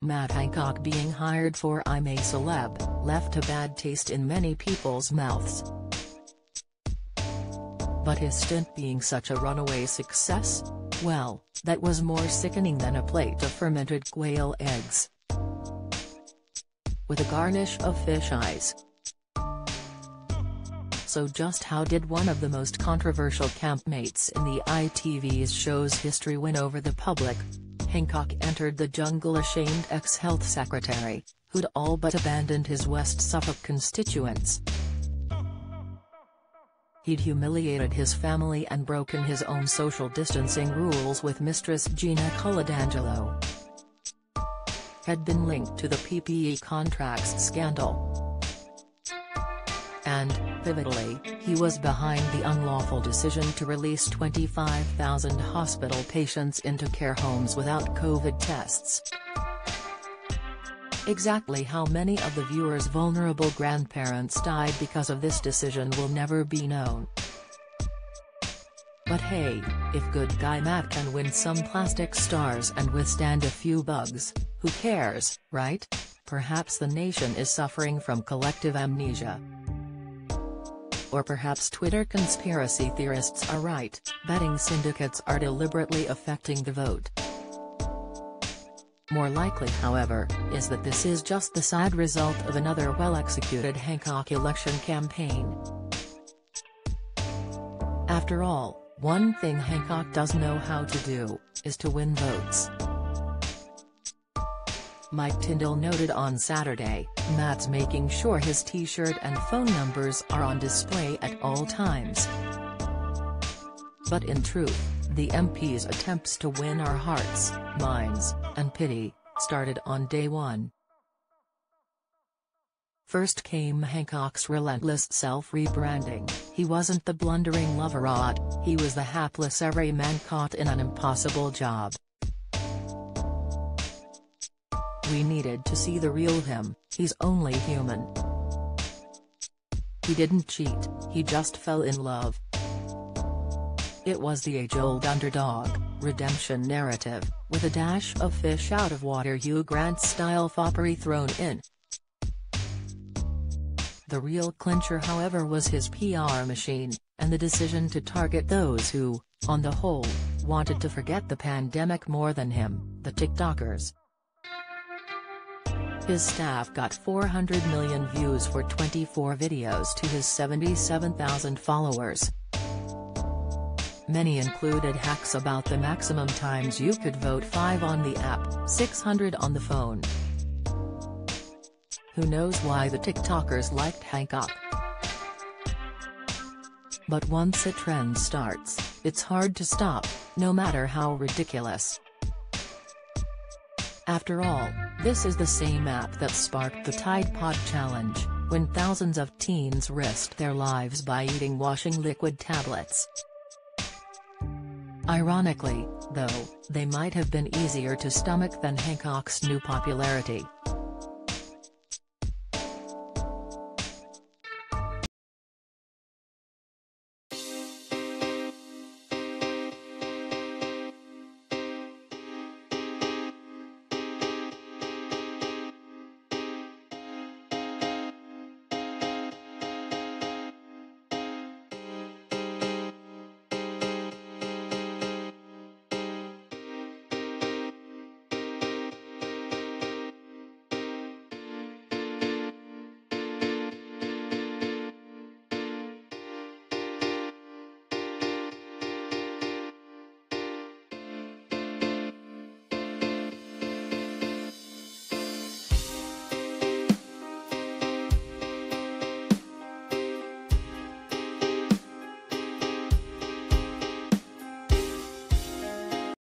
Matt Hancock being hired for I'm a Celeb left a bad taste in many people's mouths. But his stint being such a runaway success? Well, that was more sickening than a plate of fermented quail eggs with a garnish of fish eyes. So just how did one of the most controversial campmates in the ITV's show's history win over the public? Hancock entered the jungle ashamed ex-health secretary, who'd all but abandoned his West Suffolk constituents. He'd humiliated his family and broken his own social distancing rules with Mistress Gina Coladangelo. Had been linked to the PPE contracts scandal. And, pivotally, he was behind the unlawful decision to release 25,000 hospital patients into care homes without COVID tests. Exactly how many of the viewers' vulnerable grandparents died because of this decision will never be known. But hey, if good guy Matt can win some plastic stars and withstand a few bugs, who cares, right? Perhaps the nation is suffering from collective amnesia. Or perhaps Twitter conspiracy theorists are right, betting syndicates are deliberately affecting the vote. More likely, however, is that this is just the sad result of another well-executed Hancock election campaign. After all, one thing Hancock does know how to do, is to win votes. Mike Tyndall noted on Saturday, Matt's making sure his t-shirt and phone numbers are on display at all times. But in truth, the MP's attempts to win our hearts, minds, and pity, started on day one. First came Hancock's relentless self-rebranding. He wasn't the blundering loverot, he was the hapless everyman caught in an impossible job. We needed to see the real him, he's only human. He didn't cheat, he just fell in love. It was the age-old underdog, redemption narrative, with a dash of fish out of water Hugh Grant-style foppery thrown in. The real clincher, however, was his PR machine, and the decision to target those who, on the whole, wanted to forget the pandemic more than him, the TikTokers. His staff got 400 million views for 24 videos to his 77,000 followers. Many included hacks about the maximum times you could vote: 5 on the app, 600 on the phone. Who knows why the TikTokers liked Hancock? But once a trend starts, it's hard to stop, no matter how ridiculous. After all, this is the same app that sparked the Tide Pod Challenge, when thousands of teens risked their lives by eating washing liquid tablets. Ironically, though, they might have been easier to stomach than Hancock's new popularity.